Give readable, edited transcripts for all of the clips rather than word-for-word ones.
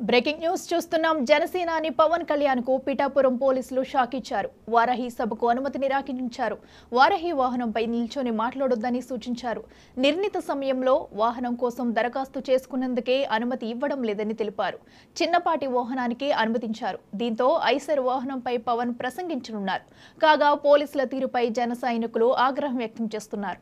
Breaking news చూస్తున్నాం. జనసేనాని పవన్ కళ్యాణ్ కు పిఠాపురం పోలీసులు షాక్ ఇచ్చారు. వారాహి సభకు అనుమతి నిరాకరించారు. వారాహి వాహనంపై నిల్చొని మాట్లాడొద్దని సూచించారు. నిర్ణీత సమయంలో వాహనం కోసం దరఖాస్తు చేసుకున్నందుకే అనుమతి ఇవ్వడం లేదని తెలిపారు. చిన్నపాటి వాహనానికి అనుమతించారు. దీంతో ఐసర్ వాహనంపై పవన్ ప్రసంగించనున్నారు. కాగా పోలీసుల తీరుపై జన సైనికులు ఆగ్రహం వ్యక్తం చేస్తున్నారు.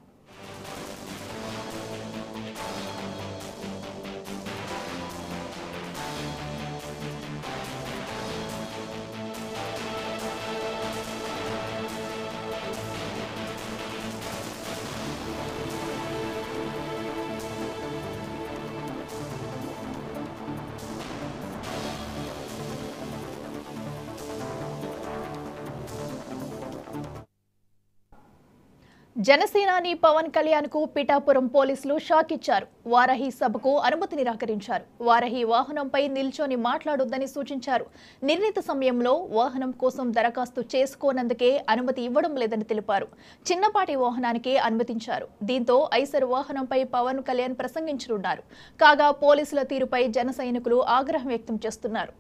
జనసేనాని పవన్ కళ్యాణ్ కు పిఠాపురం పోలీసులు షాక్ ఇచ్చారు. వారాహి సభకు అనుమతి నిరాకరించారు. వారాహి వాహనంపై నిల్చొని మాట్లాడొద్దని సూచించారు. నిర్ణీత సమయంలో వాహనం కోసం దరఖాస్తు చేసుకోనందుకే అనుమతి ఇవ్వడం లేదని తెలిపారు. చిన్నపాటి వాహనానికి అనుమతించారు. దీంతో ఐసర్ వాహనంపై పవన్ కళ్యాణ్ ప్రసంగించనున్నారు. కాగా పోలీసుల తీరుపై జన సైనికులు ఆగ్రహం వ్యక్తం చేస్తున్నారు.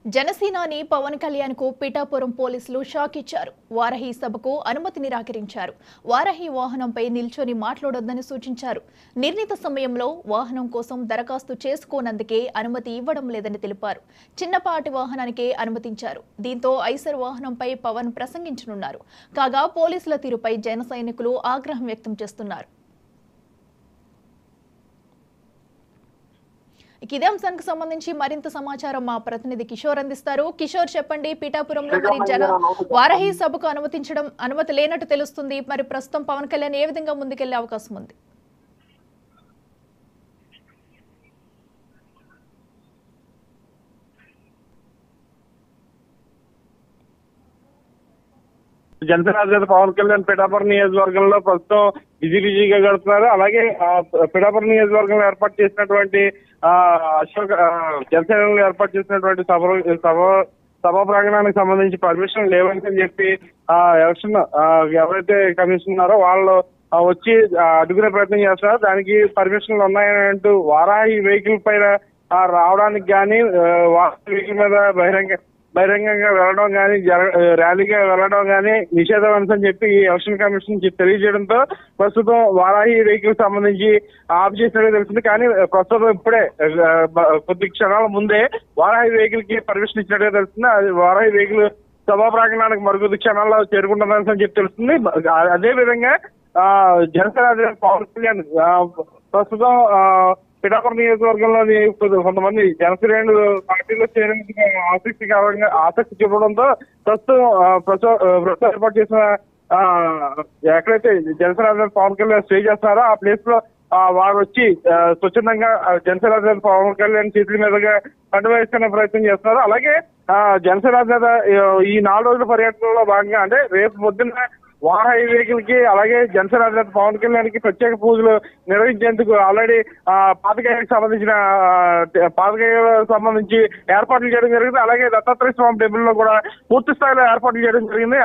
జనసేనాని పవన్ కళ్యాణ్ కు పిఠాపురం పోలీసులు షాక్ ఇచ్చారు. వారాహి సభకు అనుమతి నిరాకరించారు. వారాహి వాహనంపై నిల్చొని మాట్లాడొద్దని సూచించారు. నిర్ణీత సమయంలో వాహనం కోసం దరఖాస్తు చేసుకోనందుకే అనుమతి ఇవ్వడం లేదని తెలిపారు. చిన్నపాటి వాహనానికే అనుమతించారు. దీంతో ఐసర్ వాహనంపై పవన్ ప్రసంగించనున్నారు. కాగా పోలీసుల తీరుపై జన సైనికులు ఆగ్రహం వ్యక్తం చేస్తున్నారు. ఇదే అంశానికి సంబంధించి మరింత సమాచారం మా ప్రతినిధి కిషోర్ అందిస్తారు. కిషోర్, చెప్పండి, పిఠాపురంలో మరి వారాహి సభకు అనుమతి లేనట్టు తెలుస్తుంది. మరి ప్రస్తుతం పవన్ కళ్యాణ్ ఏ విధంగా ముందుకెళ్లే అవకాశం ఉంది? జనసేన అధినేత పవన్ కళ్యాణ్ పిఠాపురం నియోజకవర్గంలో ప్రస్తుతం బిజీగా గడుపుతున్నారు. అలాగే పిఠాపురం నియోజకవర్గంలో ఏర్పాటు చేసినటువంటి అశోక్ జనసేనలో ఏర్పాటు చేసినటువంటి సభా ప్రాంగణానికి సంబంధించి పర్మిషన్ లేవని చెప్పి ఎలక్షన్ ఎవరైతే కమిషన్ ఉన్నారో వాళ్ళు వచ్చి అడ్డుకునే ప్రయత్నం చేస్తున్నారు. దానికి పర్మిషన్లు ఉన్నాయని అంటూ వారాహి వెహికల్ పైన రావడానికి కానీ వారాహి వెహికల్ మీద బహిరంగంగా వెళ్ళడం కానీ ర్యాలీగా వెళ్ళడం కానీ నిషేధం అని చెప్పి ఎలక్షన్ కమిషన్ తెలియజేయడంతో ప్రస్తుతం వారాహి వెహికల్ సంబంధించి ఆఫ్ చేసినట్టు తెలుస్తుంది. కానీ ప్రస్తుతం ఇప్పుడే కొద్ది క్షణాల ముందే వారాహి వెహికల్ కి పర్మిషన్ ఇచ్చినట్టుగా తెలుస్తుంది. అది వారాహి వెహికల్ సభా ప్రాంగణానికి మరికొద్ది క్షణాల్లో చేరుకుంటుందని చెప్పి తెలుస్తుంది. అదే విధంగా జనసేన పవన్ కళ్యాణ్ ప్రస్తుతం పిఠాపురం నియోజకవర్గంలోని కొంతమంది జనసేన పార్టీలో చేరేందుకు ఆసక్తి చూపడంతో ప్రస్తుతం ఏర్పాటు చేసిన ఎక్కడైతే జనసేన పవన్ కళ్యాణ్ స్టే చేస్తున్నారో ఆ ప్లేస్ లో వారు వచ్చి స్వచ్ఛందంగా జనసేన పవన్ కళ్యాణ్ చేతుల మీదుగా కండువేసుకునే ప్రయత్నం చేస్తున్నారు. అలాగే జనసేన ఈ 4 రోజుల పర్యటనలో భాగంగా అంటే రేపు పొద్దున్న వారాహి వెహికల్ కి అలాగే జనసేన అధినేత పవన్ కళ్యాణ్ కి ప్రత్యేక పూజలు నిర్వహించేందుకు ఆల్రెడీ పాతకాయకు సంబంధించి ఏర్పాట్లు చేయడం జరిగింది. అలాగే దత్తాత్రేయ స్వామి టెంపుల్ లో కూడా పూర్తి స్థాయిలో ఏర్పాట్లు చేయడం జరిగింది.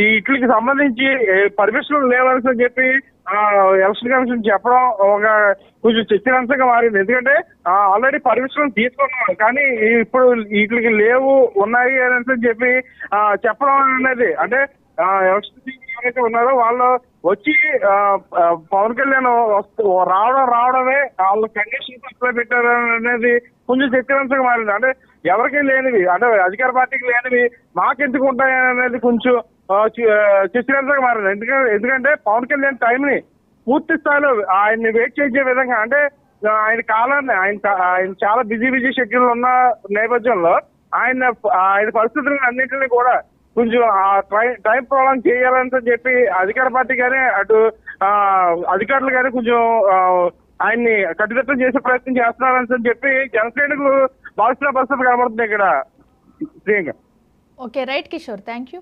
వీటికి సంబంధించి పర్మిషన్లు లేవని చెప్పి ఎలక్షన్ కమిషన్ చెప్పడం ఒక కొంచెం చర్చనీయాంశంగా మారింది. ఎందుకంటే ఆల్రెడీ పర్మిషన్ తీసుకున్నాం కానీ ఇప్పుడు వీటికి లేవు ఉన్నాయి అని చెప్పి చెప్పడం అనేది అంటే ఎవరైతే ఉన్నారో వాళ్ళు వచ్చి పవన్ కళ్యాణ్ రావడమే వాళ్ళ కండిషన్స్ అప్లై పెట్టారు అనేది కొంచెం చర్చనీయాంశంగా మారింది. అంటే ఎవరికి లేనివి, అంటే అధికార పార్టీకి లేనివి మాకెందుకు ఉంటాయి అనేది కొంచెం చర్చనీయాంశంగా మారింది. ఎందుకంటే పవన్ కళ్యాణ్ టైం ని పూర్తి స్థాయిలో ఆయన్ని వెయిట్ చేసే విధంగా, అంటే ఆయన కాలాన్ని ఆయన చాలా బిజీ షెడ్యూల్ ఉన్న నేపథ్యంలో ఆయన పరిస్థితులను అన్నింటినీ కూడా కొంచెం టైం ప్రొలాంగ్ చేయాలని చెప్పి అధికార పార్టీ కానీ అటు అధికారులు కానీ కొంచెం ఆయన్ని కట్టుదిట్టం చేసే ప్రయత్నం చేస్తున్నారని చెప్పి జనసేనకు భావిస్తున్న పరిస్థితి కనబడుతుంది ఇక్కడ. Priyanka. Okay, right Kishore, thank you.